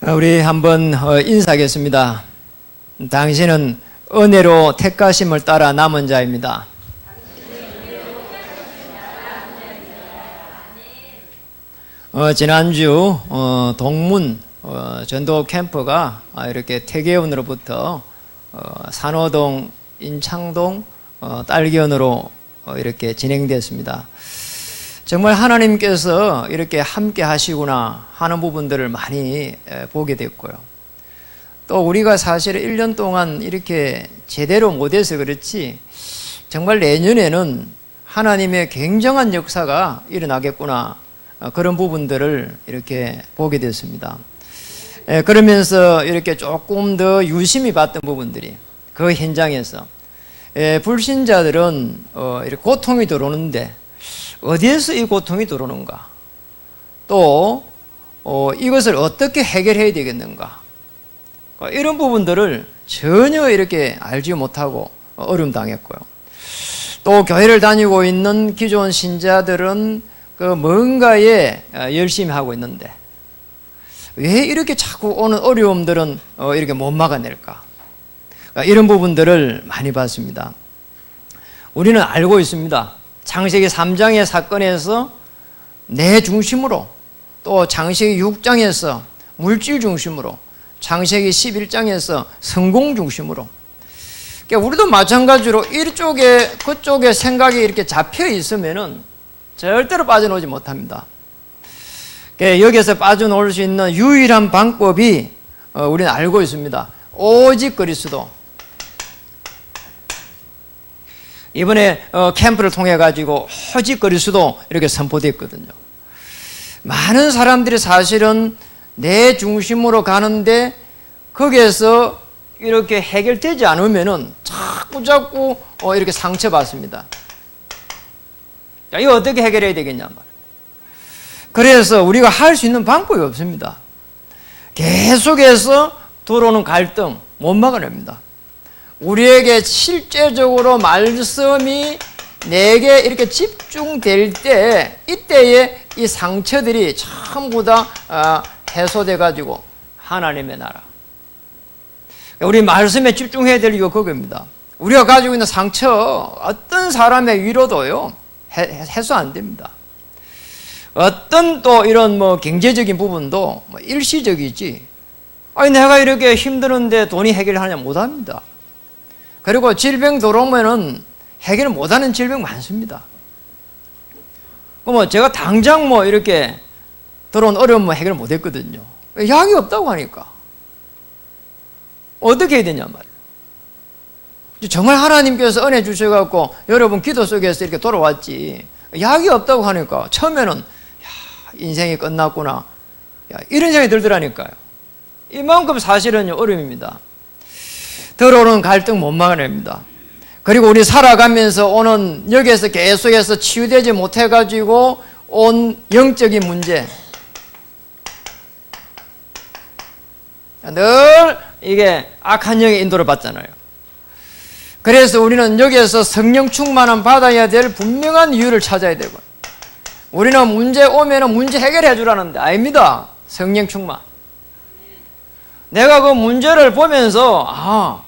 우리 한번 인사하겠습니다. 당신은 은혜로 택하심을 따라 남은 자입니다. 지난주 동문 전도 캠프가 이렇게 태계원으로부터 산호동, 인창동, 딸기원으로 이렇게 진행됐습니다. 정말 하나님께서 이렇게 함께 하시구나 하는 부분들을 많이 보게 됐고요. 또 우리가 사실 1년 동안 이렇게 제대로 못해서 그렇지 정말 내년에는 하나님의 굉장한 역사가 일어나겠구나 그런 부분들을 이렇게 보게 됐습니다. 그러면서 이렇게 조금 더 유심히 봤던 부분들이 그 현장에서 불신자들은 이렇게 고통이 들어오는데 어디에서 이 고통이 들어오는가? 또 이것을 어떻게 해결해야 되겠는가? 이런 부분들을 전혀 이렇게 알지 못하고 어려움 당했고요. 또 교회를 다니고 있는 기존 신자들은 그 뭔가에 열심히 하고 있는데 왜 이렇게 자꾸 오는 어려움들은 이렇게 못 막아낼까? 이런 부분들을 많이 봤습니다. 우리는 알고 있습니다. 창세기 3장의 사건에서 내 중심으로, 또 창세기 6장에서 물질 중심으로, 창세기 11장에서 성공 중심으로, 그러니까 우리도 마찬가지로 이쪽에 그쪽에 생각이 이렇게 잡혀 있으면은 절대로 빠져나오지 못합니다. 그러니까 여기서 빠져나올 수 있는 유일한 방법이 우리는 알고 있습니다. 오직 그리스도. 이번에 캠프를 통해 가지고 오직 그리스도 이렇게 선포됐거든요. 많은 사람들이 사실은 내 중심으로 가는데 거기에서 이렇게 해결되지 않으면은 자꾸 이렇게 상처받습니다. 자, 이거 어떻게 해결해야 되겠냐 말이에요. 그래서 우리가 할 수 있는 방법이 없습니다. 계속해서 들어오는 갈등 못 막아냅니다. 우리에게 실제적으로 말씀이 내게 이렇게 집중될 때 이때에 이 상처들이 전부 다 해소돼 가지고 하나님의 나라. 우리 말씀에 집중해야 될 이유가 그겁니다. 우리가 가지고 있는 상처 어떤 사람의 위로도요 해소 안 됩니다. 어떤 또 이런 경제적인 부분도 일시적이지. 아니 내가 이렇게 힘드는데 돈이 해결하냐 못합니다. 그리고 질병 들어오면은 해결 못하는 질병 많습니다. 그럼 제가 당장 이렇게 들어온 어려움 해결 못했거든요. 약이 없다고 하니까 어떻게 해야 되냐 말이에요. 정말 하나님께서 은혜 주셔갖고 여러분 기도 속에서 이렇게 돌아왔지. 약이 없다고 하니까 처음에는 인생이 끝났구나 이런 생각이 들더라니까요. 이만큼 사실은 어려움입니다. 들어오는 갈등 못 막아냅니다. 그리고 우리 살아가면서 오는 여기에서 계속해서 치유되지 못해가지고 온 영적인 문제, 늘 이게 악한 영의 인도를 받잖아요. 그래서 우리는 여기에서 성령 충만함 받아야 될 분명한 이유를 찾아야 되고, 우리는 문제 오면은 문제 해결해 주라는데 아닙니다. 성령 충만. 내가 그 문제를 보면서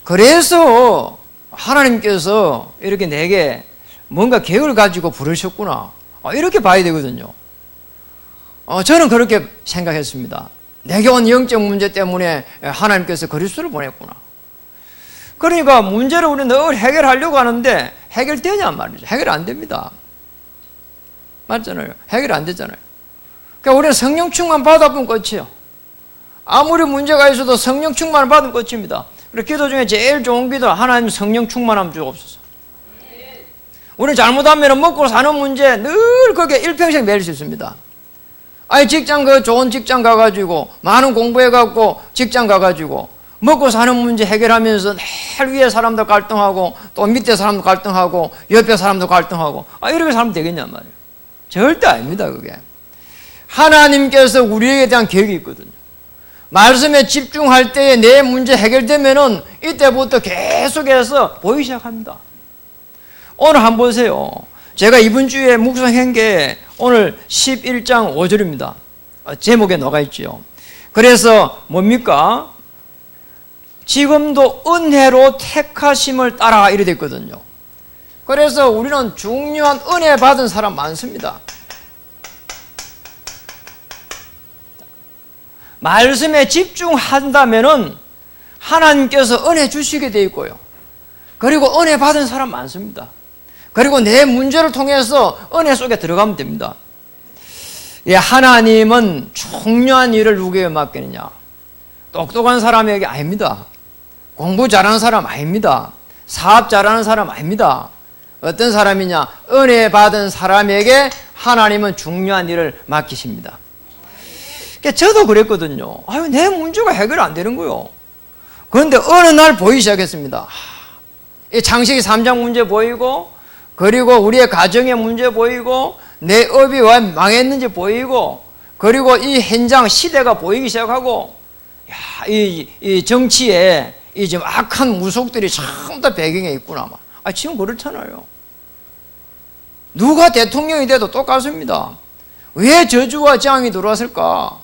그래서 하나님께서 이렇게 내게 뭔가 계획을 가지고 부르셨구나 이렇게 봐야 되거든요. 저는 그렇게 생각했습니다. 내게 온 영적 문제 때문에 하나님께서 그리스도를 보냈구나. 그러니까 문제를 우리는 늘 해결하려고 하는데 해결되냐 말이죠. 해결 안 됩니다. 맞잖아요. 해결 안 되잖아요. 그러니까 우리는 성령 충만 받아보면 끝이에요. 아무리 문제가 있어도 성령 충만을 받으면 끝입니다. 그리고 기도 중에 제일 좋은 기도, 하나님 성령 충만함 주옵소서. 우리는 잘못하면 먹고 사는 문제 늘 그게 일평생 매일 수 있습니다. 아니 직장 좋은 직장 가가지고 많은 공부해갖고 직장 가가지고 먹고 사는 문제 해결하면서 늘 위에 사람도 갈등하고 또 밑에 사람도 갈등하고 옆에 사람도 갈등하고 이렇게 살면 되겠냐 말이에요. 절대 아닙니다. 그게 하나님께서 우리에게 대한 계획이 있거든요. 말씀에 집중할 때에 내 문제 해결되면은 이때부터 계속해서 보이기 시작합니다. 오늘 한번 보세요. 제가 이번 주에 묵상한 게 오늘 11장 5절입니다. 제목에 나가 있죠. 그래서 뭡니까? 지금도 은혜로 택하심을 따라 이래 됐거든요. 그래서 우리는 중요한 은혜 받은 사람 많습니다. 말씀에 집중한다면은 하나님께서 은혜 주시게 돼 있고요. 그리고 은혜 받은 사람 많습니다. 그리고 내 문제를 통해서 은혜 속에 들어가면 됩니다. 예, 하나님은 중요한 일을 누구에게 맡기느냐? 똑똑한 사람에게 아닙니다. 공부 잘하는 사람 아닙니다. 사업 잘하는 사람 아닙니다. 어떤 사람이냐? 은혜 받은 사람에게 하나님은 중요한 일을 맡기십니다. 저도 그랬거든요. 아유, 내 문제가 해결 안 되는 거요. 그런데 어느 날 보이기 시작했습니다. 이 창세기 3장 문제 보이고, 그리고 우리의 가정의 문제 보이고, 내 업이 왜 망했는지 보이고, 그리고 이 현장 시대가 보이기 시작하고, 야, 이 정치에 이 지금 악한 무속들이 전부 다 배경에 있구나. 지금 그렇잖아요. 누가 대통령이 돼도 똑같습니다. 왜 저주와 재앙이 들어왔을까?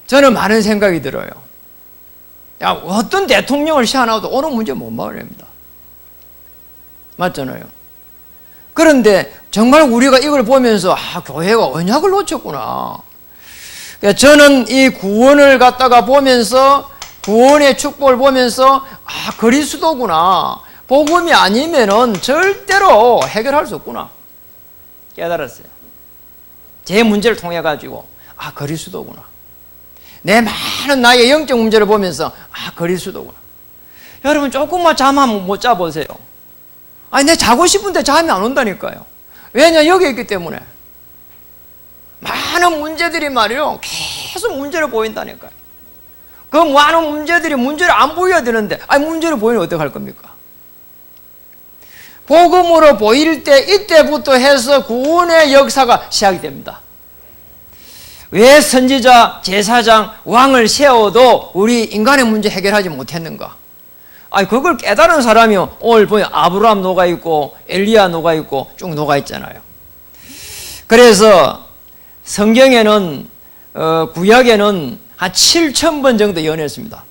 저는 많은 생각이 들어요. 야, 어떤 대통령을 시한하고도 오는 문제 못 막아냅니다. 맞잖아요. 그런데 정말 우리가 이걸 보면서 교회가 언약을 놓쳤구나. 저는 이 구원을 갖다가 보면서, 구원의 축복을 보면서 그리스도구나. 복음이 아니면은 절대로 해결할 수 없구나 깨달았어요. 제 문제를 통해 가지고 그리스도구나. 내 많은 나의 영적 문제를 보면서 그리스도구나. 여러분 조금만 잠 한번 못 자보세요. 내 자고 싶은데 잠이 안 온다니까요. 왜냐? 여기 있기 때문에. 많은 문제들이 말이요 계속 문제를 보인다니까요. 그 많은 문제들이 문제를 안 보여야 되는데 문제를 보이면 어떡할 겁니까? 복음으로 보일 때 이때부터 해서 구원의 역사가 시작이 됩니다. 왜 선지자, 제사장, 왕을 세워도 우리 인간의 문제 해결하지 못했는가? 그걸 깨달은 사람이 오늘 보면 아브라함 녹아있고 엘리야 녹아있고 쭉 녹아있잖아요. 그래서 성경에는 구약에는 한 7,000번 정도 연했습니다.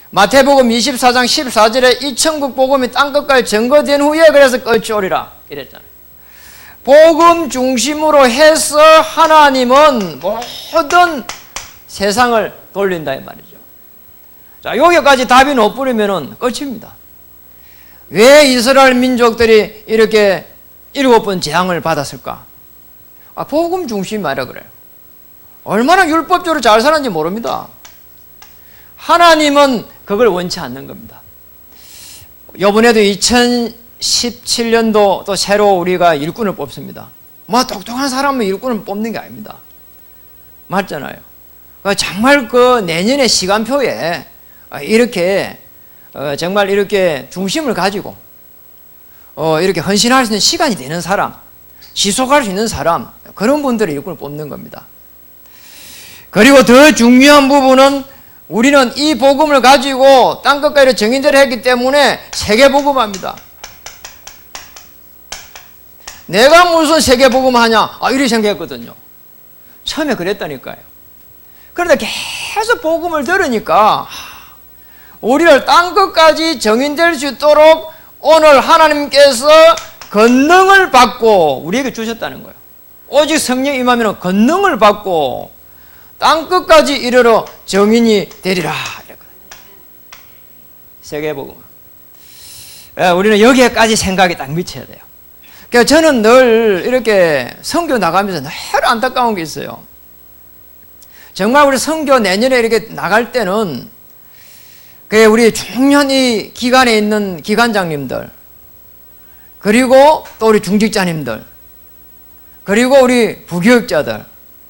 마태복음 24장 14절에 이 천국 복음이 땅끝까지 전거된 후에 그래서 끝이 오리라 이랬잖아요. 복음 중심으로 해서 하나님은 모든 세상을 돌린다 이 말이죠. 자, 여기까지 답이 못 부리면은 끝입니다. 왜 이스라엘 민족들이 이렇게 7번 재앙을 받았을까? 복음 중심이라 그래요. 얼마나 율법적으로 잘 살았는지 모릅니다. 하나님은 그걸 원치 않는 겁니다. 이번에도 2017년도 또 새로 우리가 일꾼을 뽑습니다. 똑똑한 사람은 일꾼을 뽑는 게 아닙니다. 맞잖아요. 정말 그 내년의 시간표에 이렇게 정말 이렇게 중심을 가지고 이렇게 헌신할 수 있는 시간이 되는 사람, 지속할 수 있는 사람, 그런 분들의 일꾼을 뽑는 겁니다. 그리고 더 중요한 부분은 우리는 이 복음을 가지고 땅끝까지 정인대로 했기 때문에 세계복음합니다. 내가 무슨 세계복음하냐? 이렇게 생각했거든요. 처음에 그랬다니까요. 그런데 계속 복음을 들으니까 우리를 땅끝까지 정인될 수 있도록 오늘 하나님께서 권능을 받고 우리에게 주셨다는 거예요. 오직 성령 임하면 권능을 받고 땅끝까지 이르러 정인이 되리라. 세계복음. 우리는 여기에까지 생각이 딱 미쳐야 돼요. 그러니까 저는 늘 이렇게 선교 나가면서 늘 안타까운 게 있어요. 정말 우리 선교 내년에 이렇게 나갈 때는 우리 중요한 이 기관에 있는 기관장님들, 그리고 또 우리 중직자님들, 그리고 우리 부교육자들,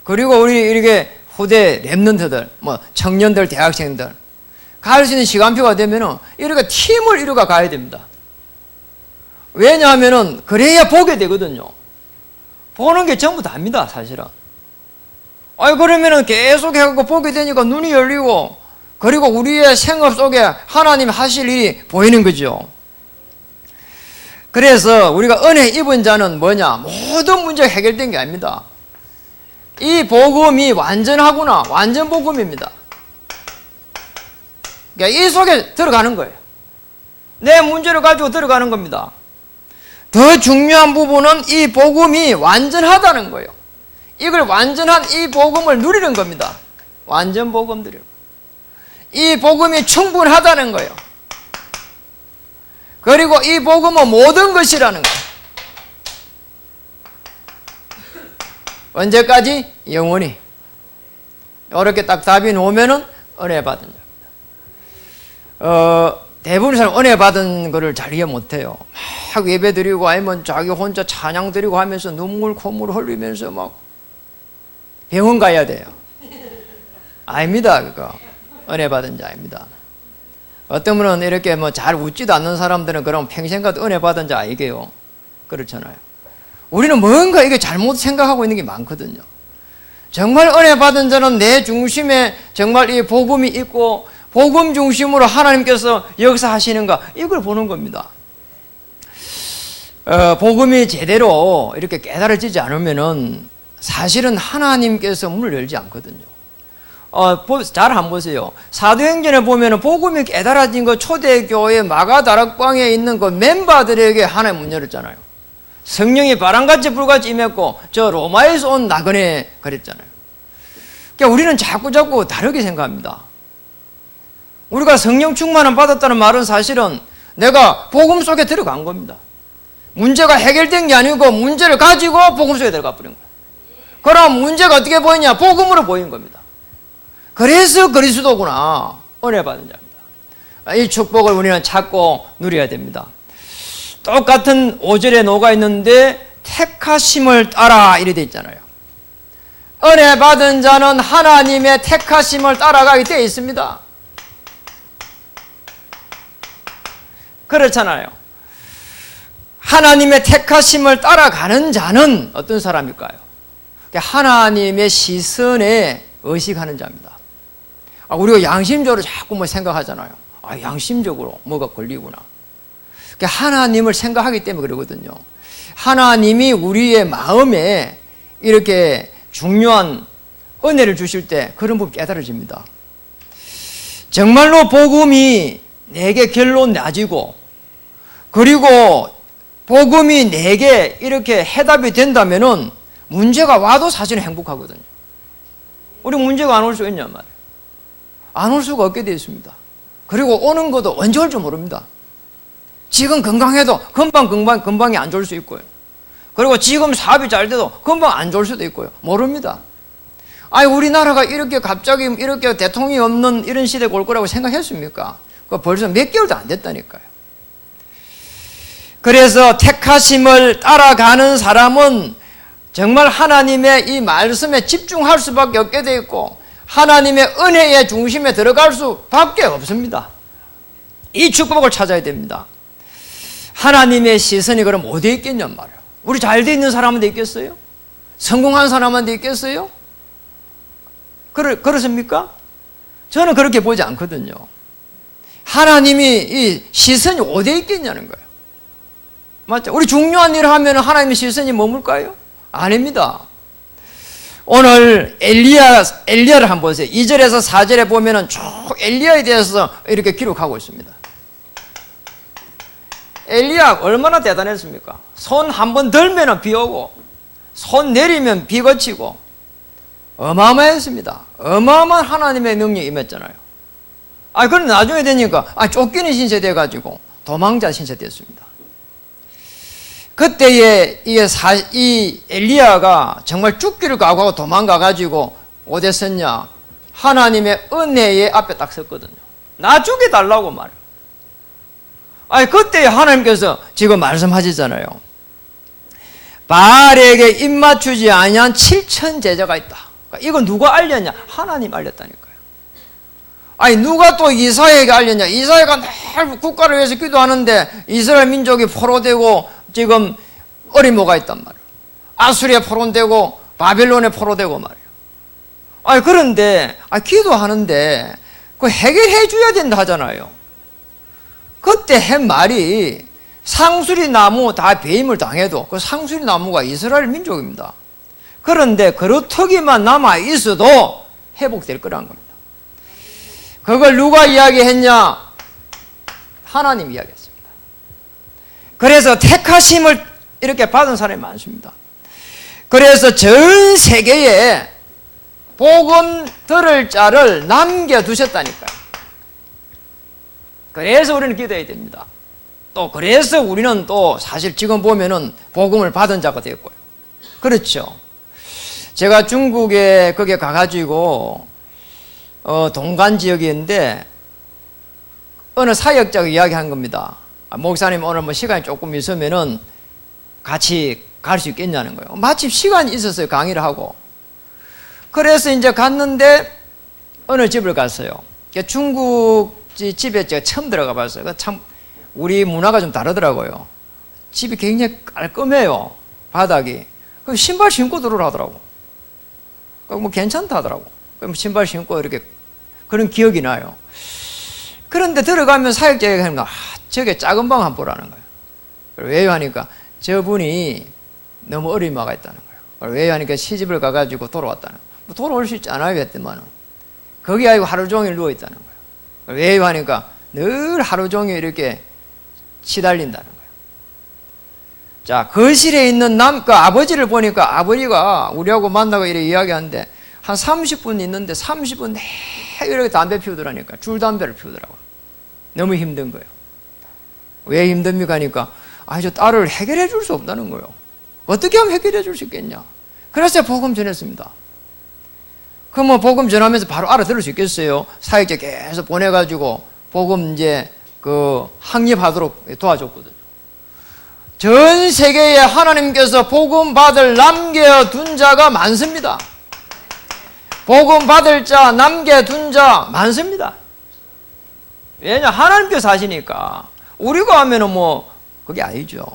그리고 우리 이렇게 후대 랩런트들, 청년들, 대학생들 갈 수 있는 시간표가 되면은 이렇게 팀을 이루어 가야 됩니다. 왜냐하면은 그래야 보게 되거든요. 보는 게 전부 다입니다, 사실은. 그러면은 계속 해갖고 보게 되니까 눈이 열리고, 그리고 우리의 생업 속에 하나님 하실 일이 보이는 거죠. 그래서 우리가 은혜 입은 자는 뭐냐? 모든 문제가 해결된 게 아닙니다. 이 복음이 완전하구나. 완전 복음입니다. 그러니까 이 속에 들어가는 거예요. 내 문제를 가지고 들어가는 겁니다. 더 중요한 부분은 이 복음이 완전하다는 거예요. 이걸 완전한 이 복음을 누리는 겁니다. 완전 복음 누리는 거예요. 이 복음이 충분하다는 거예요. 그리고 이 복음은 모든 것이라는 거예요. 언제까지? 영원히. 이렇게 딱 답이 나오면은 은혜 받은 자입니다. 대부분 사람 은혜 받은 거를 잘 이해 못해요. 막 예배 드리고 아니면 자기 혼자 찬양 드리고 하면서 눈물 콧물 흘리면서 막 병원 가야 돼요. 아닙니다. 그거 은혜 받은 자입니다. 어떤 분은 이렇게 뭐 잘 웃지도 않는 사람들은 그럼 평생 가도 은혜 받은 자 아니게요. 그렇잖아요. 우리는 뭔가 이게 잘못 생각하고 있는 게 많거든요. 정말 은혜 받은 자는 내 중심에 정말 이 복음이 있고 복음 중심으로 하나님께서 역사하시는가 이걸 보는 겁니다. 복음이 제대로 이렇게 깨달아지지 않으면은 사실은 하나님께서 문을 열지 않거든요. 잘 한번 보세요. 사도행전에 보면은 복음이 깨달아진 거 초대교회 마가다락방에 있는 그 멤버들에게 하나님 문 열었잖아요. 성령이 바람같이 불같이 임했고 저 로마에서 온 나그네 그랬잖아요. 그러니까 우리는 자꾸 다르게 생각합니다. 우리가 성령 충만을 받았다는 말은 사실은 내가 복음 속에 들어간 겁니다. 문제가 해결된 게 아니고 문제를 가지고 복음 속에 들어가 버린 거예요. 그럼 문제가 어떻게 보이냐? 복음으로 보인 겁니다. 그래서 그리스도구나. 은혜 받은 자입니다. 이 축복을 우리는 찾고 누려야 됩니다. 똑같은 5절에 녹아 있는데 택하심을 따라 이래 돼 있잖아요. 은혜 받은 자는 하나님의 택하심을 따라가게 되어 있습니다. 그렇잖아요. 하나님의 택하심을 따라가는 자는 어떤 사람일까요? 하나님의 시선에 의식하는 자입니다. 우리가 양심적으로 자꾸 뭐 생각하잖아요. 양심적으로 뭐가 걸리구나. 하나님을 생각하기 때문에 그러거든요. 하나님이 우리의 마음에 이렇게 중요한 은혜를 주실 때 그런 부분이 깨달아집니다. 정말로 복음이 내게 결론 나지고 그리고 복음이 내게 이렇게 해답이 된다면은 문제가 와도 사실은 행복하거든요. 우리 문제가 안 올 수 있냐 말이에요. 안 올 수가 없게 되어 있습니다. 그리고 오는 것도 언제 올 줄 모릅니다. 지금 건강해도 금방이 안 좋을 수 있고요. 그리고 지금 사업이 잘 돼도 금방 안 좋을 수도 있고요. 모릅니다. 우리나라가 이렇게 갑자기 이렇게 대통령이 없는 이런 시대가 올 거라고 생각했습니까? 그거 벌써 몇 개월도 안 됐다니까요. 그래서 택하심을 따라가는 사람은 정말 하나님의 이 말씀에 집중할 수밖에 없게 되어 있고 하나님의 은혜의 중심에 들어갈 수밖에 없습니다. 이 축복을 찾아야 됩니다. 하나님의 시선이 그럼 어디에 있겠냔 말이에요. 우리 잘 돼 있는 사람한테 있겠어요? 성공한 사람한테 있겠어요? 그렇습니까? 저는 그렇게 보지 않거든요. 하나님이 이 시선이 어디에 있겠냐는 거예요. 맞죠? 우리 중요한 일을 하면 하나님의 시선이 머물까요? 아닙니다. 오늘 엘리야를 한번 보세요. 2절에서 4절에 보면은 쭉 엘리야에 대해서 이렇게 기록하고 있습니다. 엘리야 얼마나 대단했습니까? 손 한번 들면 비 오고 손 내리면 비 그치고 어마어마했습니다. 어마어마한 하나님의 능력이 임했잖아요. 그런데 나중에 되니까 쫓기는 신세 돼가지고 도망자 신세 됐습니다. 그때에 이 엘리야가 정말 죽기를 각오하고 도망가가지고 어디 섰냐? 하나님의 은혜의 앞에 딱 섰거든요. 나 죽여달라고 말이에요. 그때 하나님께서 지금 말씀하시잖아요. 바알에게 입맞추지 아니한 7천 제자가 있다. 이거 누가 알렸냐? 하나님 알렸다니까요. 누가 또 이사야에게 알렸냐? 이사야가 늘 국가를 위해서 기도하는데 이스라엘 민족이 포로되고 지금 어리모가 있단 말이에요. 아수리에 포로되고 바벨론에 포로되고 말이에요. 그런데 기도하는데 그 해결해 줘야 된다 하잖아요. 그때 한 말이 상수리 나무 다 배임을 당해도 그 상수리 나무가 이스라엘 민족입니다. 그런데 그루터기만 남아 있어도 회복될 거라는 겁니다. 그걸 누가 이야기했냐? 하나님 이야기했습니다. 그래서 택하심을 이렇게 받은 사람이 많습니다. 그래서 전 세계에 복음 들을 자를 남겨두셨다니까요. 그래서 우리는 기도해야 됩니다. 또 그래서 우리는 또 사실 지금 보면은 복음을 받은 자가 되었고요. 그렇죠. 제가 중국에 거기에 가가지고 동간 지역이었는데 어느 사역자가 이야기한 겁니다. 목사님 오늘 뭐 시간이 조금 있으면은 같이 갈 수 있겠냐는 거예요. 마침 시간이 있었어요. 강의를 하고. 그래서 이제 갔는데 어느 집을 갔어요. 중국 집에 제가 처음 들어가 봤어요. 참 우리 문화가 좀 다르더라고요. 집이 굉장히 깔끔해요. 바닥이. 그럼 신발 신고 들어오라더라고. 뭐 괜찮다 하더라고. 그럼 신발 신고 이렇게 그런 기억이 나요. 그런데 들어가면 사역자가 하는 거, 저게 작은 방 한번 보라는 거예요. 왜요 하니까 저분이 너무 어린이가 있다는 거예요. 왜요 하니까 시집을 가가지고 돌아왔다는 거예요. 뭐 돌아올 수 있지 않아요 했더만은 거기 아니고 하루 종일 누워있다는 거예요. 왜요 하니까 늘 하루 종일 이렇게 시달린다는 거예요. 자, 거실에 있는 그 아버지를 보니까 아버지가 우리하고 만나고 이렇게 이야기하는데 한 30분 있는데 30분 이렇게 담배 피우더라니까. 줄담배를 피우더라고요. 너무 힘든 거예요. 왜 힘듭니까 하니까 저 딸을 해결해 줄 수 없다는 거예요. 어떻게 하면 해결해 줄 수 있겠냐. 그래서 복음 전했습니다. 그럼 뭐 복음 전하면서 바로 알아들을 수 있겠어요? 사역자 계속 보내가지고 복음 이제 확립하도록 도와줬거든요. 전 세계에 하나님께서 복음 받을 남겨둔 자가 많습니다. 복음 받을 자, 남겨둔 자 많습니다. 왜냐? 하나님께서 하시니까. 우리가 하면은 뭐 그게 아니죠.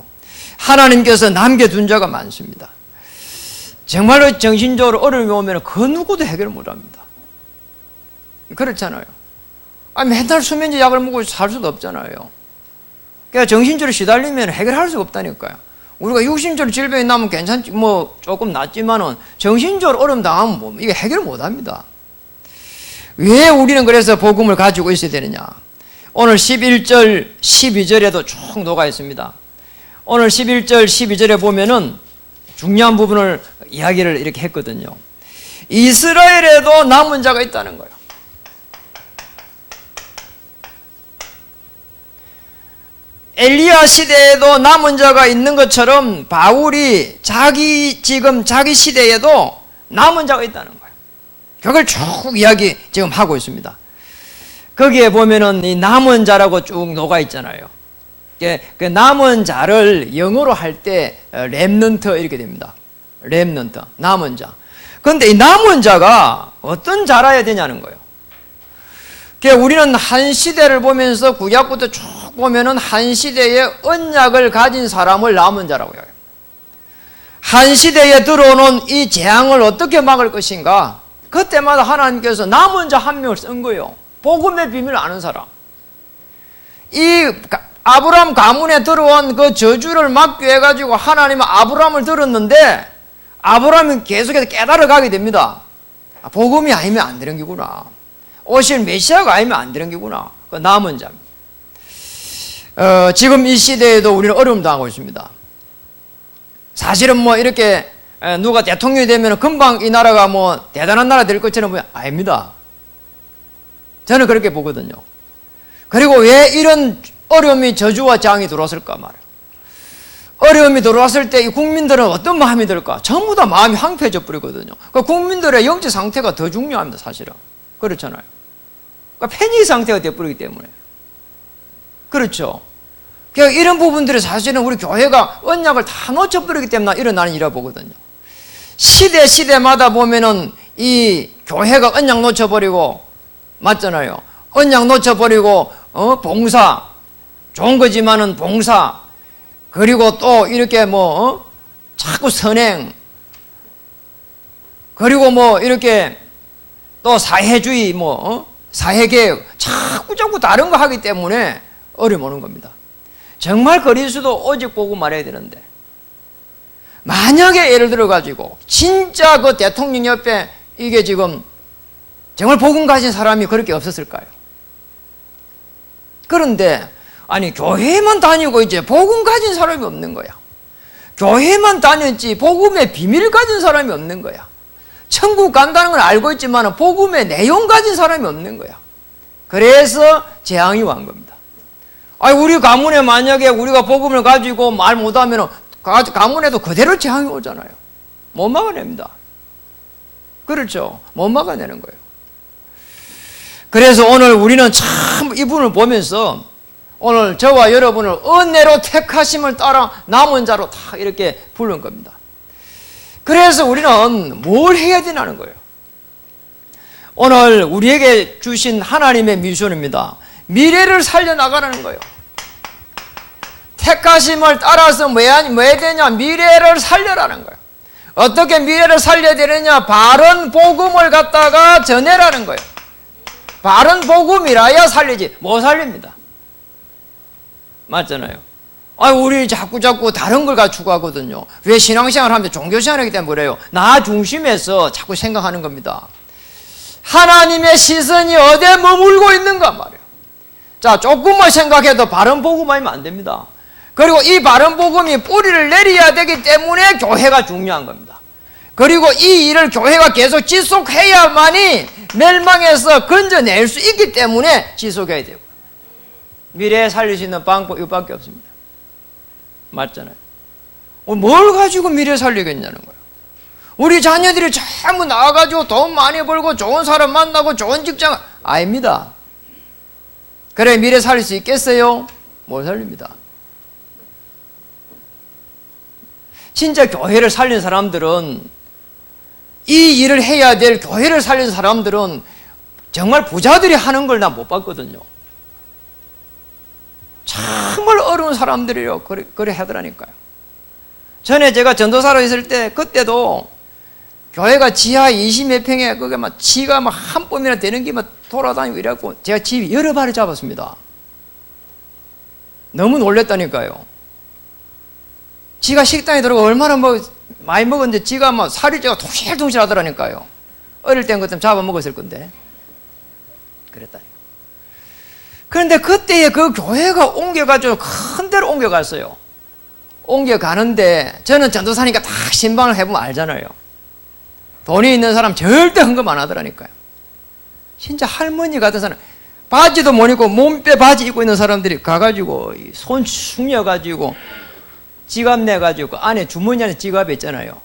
하나님께서 남겨둔 자가 많습니다. 정말로 정신적으로 어려움이 오면 그 누구도 해결 못합니다. 그렇잖아요. 맨날 수면제 약을 먹고 살 수도 없잖아요. 그러니까 정신적으로 시달리면 해결할 수가 없다니까요. 우리가 육신적으로 질병이 나면 괜찮지, 뭐 조금 낫지만은 정신적으로 어려움 당하면 뭐 이게 해결 못합니다. 왜 우리는 그래서 복음을 가지고 있어야 되느냐? 오늘 11절, 12절에도 쭉 녹아 있습니다. 오늘 11절, 12절에 보면은 중요한 부분을 이야기를 이렇게 했거든요. 이스라엘에도 남은 자가 있다는 거예요. 엘리야 시대에도 남은 자가 있는 것처럼 바울이 지금 자기 시대에도 남은 자가 있다는 거예요. 그걸 쭉 이야기 지금 하고 있습니다. 거기에 보면은 이 남은 자라고 쭉 녹아 있잖아요. 그 남은 자를 영어로 할 때 렘넌트 이렇게 됩니다. 렘넌트, 남은 자. 그런데 이 남은 자가 어떤 자라야 되냐는 거예요. 우리는 한 시대를 보면서 구약부터 쭉 보면은 한 시대에 언약을 가진 사람을 남은 자라고 해요. 한 시대에 들어오는 이 재앙을 어떻게 막을 것인가? 그때마다 하나님께서 남은 자 한 명을 쓴 거예요. 복음의 비밀을 아는 사람. 이 아브라함 가문에 들어온 그 저주를 막기 위해 가지고 하나님은 아브라함을 들었는데 아브라함이 계속해서 깨달아가게 됩니다. 복음이 아니면 안 되는 게구나. 오실 메시아가 아니면 안 되는 게구나. 그 남은 자입니다. 지금 이 시대에도 우리는 어려움 당하고 있습니다. 사실은 뭐 이렇게 누가 대통령이 되면 금방 이 나라가 뭐 대단한 나라 될 것처럼 보면 아닙니다. 저는 그렇게 보거든요. 그리고 왜 이런 어려움이 저주와 재앙이 들어왔을까 말이에요. 어려움이 들어왔을 때 이 국민들은 어떤 마음이 들까? 전부 다 마음이 황폐해져 버리거든요. 그 국민들의 영적 상태가 더 중요합니다, 사실은. 그렇잖아요. 그러니까 패닉 상태가 되어버리기 때문에. 그렇죠. 그러니까 이런 부분들이 사실은 우리 교회가 언약을 다 놓쳐버리기 때문에 일어나는 일이라고 보거든요. 시대마다 보면은 이 교회가 언약 놓쳐버리고, 맞잖아요. 언약 놓쳐버리고, 봉사. 좋은 거지만은 봉사. 그리고 또 이렇게 자꾸 선행. 그리고 이렇게 또 사회주의, 사회개혁. 자꾸 다른 거 하기 때문에 어려움 오는 겁니다. 정말 그리스도 오직 보고 말해야 되는데. 만약에 예를 들어 가지고 진짜 그 대통령 옆에 이게 지금 정말 복음 가진 사람이 그렇게 없었을까요? 그런데 아니 교회만 다니고 이제 복음 가진 사람이 없는 거야. 교회만 다녔지 복음의 비밀 가진 사람이 없는 거야. 천국 간다는 건 알고 있지만 복음의 내용 가진 사람이 없는 거야. 그래서 재앙이 온 겁니다. 아니 우리 가문에 만약에 우리가 복음을 가지고 말 못하면 가문에도 그대로 재앙이 오잖아요. 못 막아냅니다. 그렇죠. 못 막아내는 거예요. 그래서 오늘 우리는 참 이분을 보면서 오늘 저와 여러분을 은혜로 택하심을 따라 남은 자로 다 이렇게 부른 겁니다. 그래서 우리는 뭘 해야 되냐는 거예요. 오늘 우리에게 주신 하나님의 미션입니다. 미래를 살려나가라는 거예요. 택하심을 따라서 뭐 해야 되냐? 미래를 살려라는 거예요. 어떻게 미래를 살려야 되느냐? 바른 복음을 갖다가 전해라는 거예요. 바른 복음이라야 살리지 못 살립니다. 맞잖아요. 우리 자꾸 다른 걸 갖추고 하거든요. 왜 신앙생활 하면 종교생활 하기 때문에 그래요. 나 중심에서 자꾸 생각하는 겁니다. 하나님의 시선이 어디에 머물고 있는가 말이에요. 자, 조금만 생각해도 바른 복음 아니면 안 됩니다. 그리고 이 바른 복음이 뿌리를 내려야 되기 때문에 교회가 중요한 겁니다. 그리고 이 일을 교회가 계속 지속해야만이 멸망에서 건져낼 수 있기 때문에 지속해야 되고, 미래에 살릴 수 있는 방법 이거밖에 없습니다. 맞잖아요. 뭘 가지고 미래 살리겠냐는 거예요. 우리 자녀들이 전부 나와가지고 돈 많이 벌고 좋은 사람 만나고 좋은 직장 아닙니다. 그래 미래 살릴 수 있겠어요? 못 살립니다. 진짜 교회를 살린 사람들은, 이 일을 해야 될 교회를 살린 사람들은 정말 부자들이 하는 걸 나 못 봤거든요. 정말 어려운 사람들이요. 그래 하더라니까요. 전에 제가 전도사로 있을 때, 그때도 교회가 지하 20몇 평에, 그게 막 지가 막 한 뼘이나 되는 게 막 돌아다니고 이래갖고 제가 집 여러 발을 잡았습니다. 너무 놀랬다니까요. 지가 식당에 들어가 얼마나 많이 먹었는데 지가 막 살이 찌가 통실통실 하더라니까요. 어릴 땐 그때 잡아먹었을 건데. 그랬다니까. 그런데 그때에 그 교회가 옮겨가지고 큰 데로 옮겨갔어요. 옮겨가는데 저는 전도사니까 다 신방을 해보면 알잖아요. 돈이 있는 사람 절대 헌금 안 하더라니까요. 진짜 할머니 같은 사람, 바지도 못 입고 몸빼 바지 입고 있는 사람들이 가가지고 손 숙여가지고 지갑 내가지고 안에 주머니 안에 지갑이 있잖아요.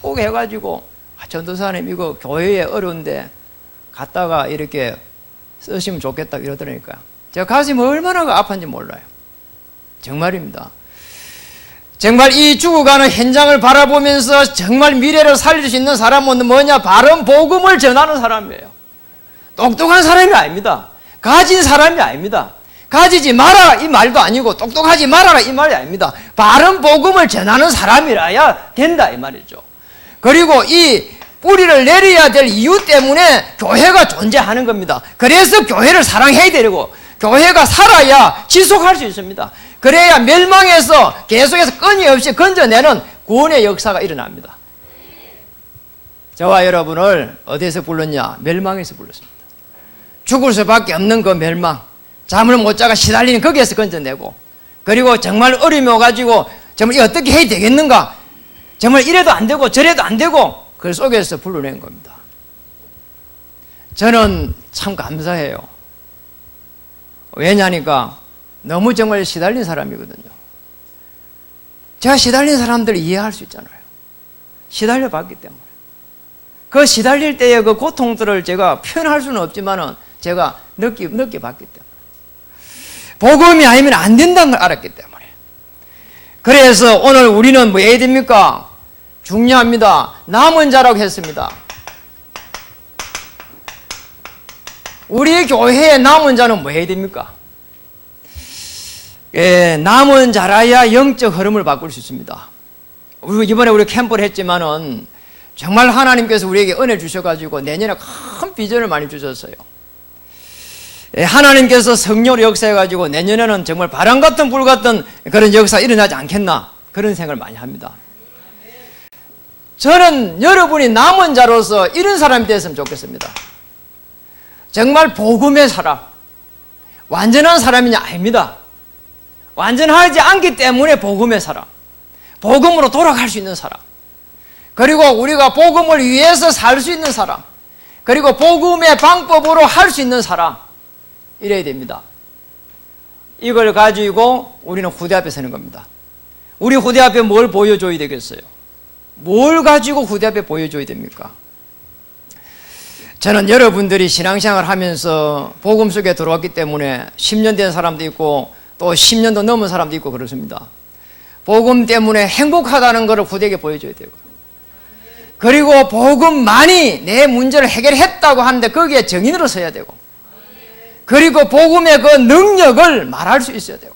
고개 해가지고 전도사님 이거 교회에 어려운데 갔다가 이렇게 쓰시면 좋겠다 이러더라니까요. 제가 가슴이 얼마나 아픈지 몰라요. 정말입니다. 정말 이 죽어가는 현장을 바라보면서 정말 미래를 살릴 수 있는 사람은 뭐냐? 바른 복음을 전하는 사람이에요. 똑똑한 사람이 아닙니다. 가진 사람이 아닙니다. 가지지 마라 이 말도 아니고 똑똑하지 말아라 이 말이 아닙니다. 바른 복음을 전하는 사람이라야 된다 이 말이죠. 그리고 이 뿌리를 내려야 될 이유 때문에 교회가 존재하는 겁니다. 그래서 교회를 사랑해야 되고 교회가 살아야 지속할 수 있습니다. 그래야 멸망에서 계속해서 끊임없이 건져내는 구원의 역사가 일어납니다. 저와 여러분을 어디에서 불렀냐? 멸망에서 불렀습니다. 죽을 수밖에 없는 그 멸망, 잠을 못 자가 시달리는 거기에서 건져내고, 그리고 정말 어려움이 와가지고 정말 어떻게 해야 되겠는가, 정말 이래도 안 되고 저래도 안 되고 그 속에서 불러낸 겁니다. 저는 참 감사해요. 왜냐니까 너무 정말 시달린 사람이거든요. 제가 시달린 사람들을 이해할 수 있잖아요. 시달려 봤기 때문에. 그 시달릴 때의 그 고통들을 제가 표현할 수는 없지만은 제가 느껴봤기 때문에. 복음이 아니면 안 된다는 걸 알았기 때문에. 그래서 오늘 우리는 뭐 해야 됩니까? 중요합니다. 남은 자라고 했습니다. 우리 교회의 남은 자는 뭐 해야 됩니까? 남은 자라야 영적 흐름을 바꿀 수 있습니다. 이번에 우리 캠프를 했지만은 정말 하나님께서 우리에게 은혜 주셔가지고 내년에 큰 비전을 많이 주셨어요. 하나님께서 성령으로 역사해가지고 내년에는 정말 바람 같은 불 같은 그런 역사 일어나지 않겠나 그런 생각을 많이 합니다. 저는 여러분이 남은 자로서 이런 사람이 됐으면 좋겠습니다. 정말 복음의 사람, 완전한 사람이냐? 아닙니다. 완전하지 않기 때문에 복음의 사람, 복음으로 돌아갈 수 있는 사람, 그리고 우리가 복음을 위해서 살 수 있는 사람, 그리고 복음의 방법으로 할 수 있는 사람, 이래야 됩니다. 이걸 가지고 우리는 후대 앞에 서는 겁니다. 우리 후대 앞에 뭘 보여줘야 되겠어요? 뭘 가지고 후대 앞에 보여줘야 됩니까? 저는 여러분들이 신앙생활 하면서 복음 속에 들어왔기 때문에 10년 된 사람도 있고 또 10년도 넘은 사람도 있고 그렇습니다. 복음 때문에 행복하다는 것을 후대에게 보여줘야 되고, 그리고 복음만이 내 문제를 해결했다고 하는데 거기에 증인으로 서야 되고, 그리고 복음의 그 능력을 말할 수 있어야 되고,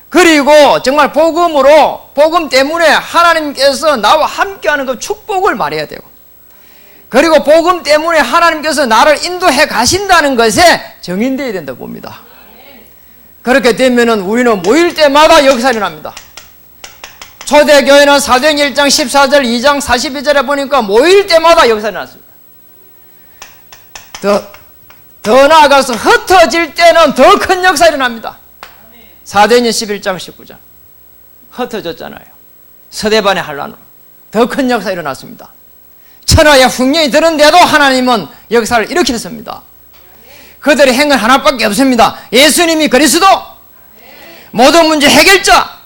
그리고 정말 복음으로, 복음 때문에 하나님께서 나와 함께하는 그 축복을 말해야 되고, 그리고 복음 때문에 하나님께서 나를 인도해 가신다는 것에 증인되어야 된다고 봅니다. 그렇게 되면은 우리는 모일 때마다 역사가 일어납니다. 초대교회는 사도행전 1장 14절, 2장 42절에 보니까 모일 때마다 역사가 일어났습니다. 더 나아가서 흩어질 때는 더 큰 역사가 일어납니다. 사도행전 11장 19절 흩어졌잖아요. 서대반의 환란으로 더 큰 역사가 일어났습니다. 천하에 흉년이 드는데도 하나님은 역사를 일으켰습니다. 그들의 행은 하나밖에 없습니다. 예수님이 그리스도, 모든 문제 해결자.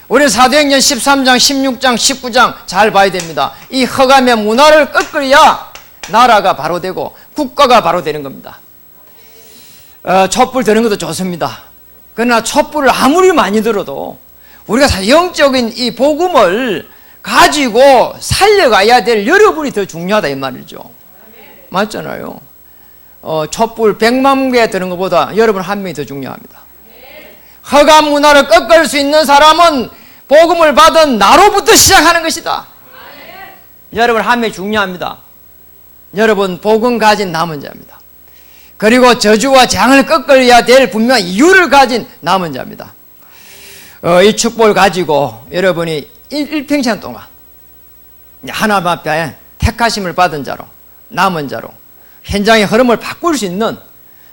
우리 사도행전 13장, 16장, 19장 잘 봐야 됩니다. 이 허감의 문화를 꺾어야 나라가 바로 되고 국가가 바로 되는 겁니다. 촛불 드는 것도 좋습니다. 그러나 촛불을 아무리 많이 들어도 우리가 영적인 이 복음을 가지고 살려가야 될 여러분이 더 중요하다 이 말이죠. 맞잖아요. 촛불 100만 개 드는 것보다 여러분 한 명이 더 중요합니다. 허감 문화를 꺾을 수 있는 사람은 복음을 받은 나로부터 시작하는 것이다. 여러분 한 명이 중요합니다. 여러분 복음 가진 남은 자입니다. 그리고 저주와 재앙을 꺾어야 될 분명한 이유를 가진 남은 자입니다. 이 축복을 가지고 여러분이 일평생 동안 하나님 앞에 택하심을 받은 자로, 남은 자로 현장의 흐름을 바꿀 수 있는,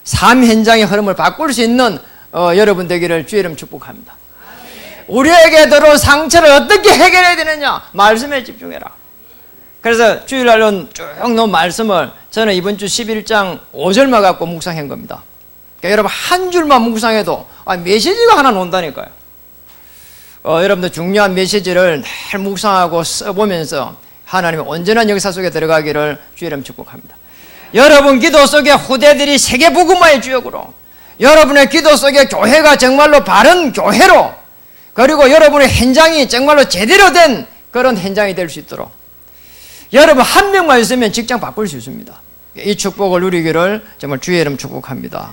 삶 현장의 흐름을 바꿀 수 있는 여러분 되기를 주의 이름 축복합니다. 우리에게 들어온 상처를 어떻게 해결해야 되느냐? 말씀에 집중해라. 그래서 주일날은 쭉 놓은 말씀을 저는 이번 주 11장 5절만 갖고 묵상한 겁니다. 그러니까 여러분 한 줄만 묵상해도 메시지가 하나 나온다니까요. 여러분들 중요한 메시지를 늘 묵상하고 써보면서 하나님의 온전한 역사 속에 들어가기를 주의 이름 축복합니다. 여러분 기도 속에 후대들이 세계복음화의 주역으로, 여러분의 기도 속에 교회가 정말로 바른 교회로, 그리고 여러분의 현장이 정말로 제대로 된 그런 현장이 될 수 있도록 여러분 한 명만 있으면 직장 바꿀 수 있습니다. 이 축복을 누리기를 정말 주의 이름 축복합니다.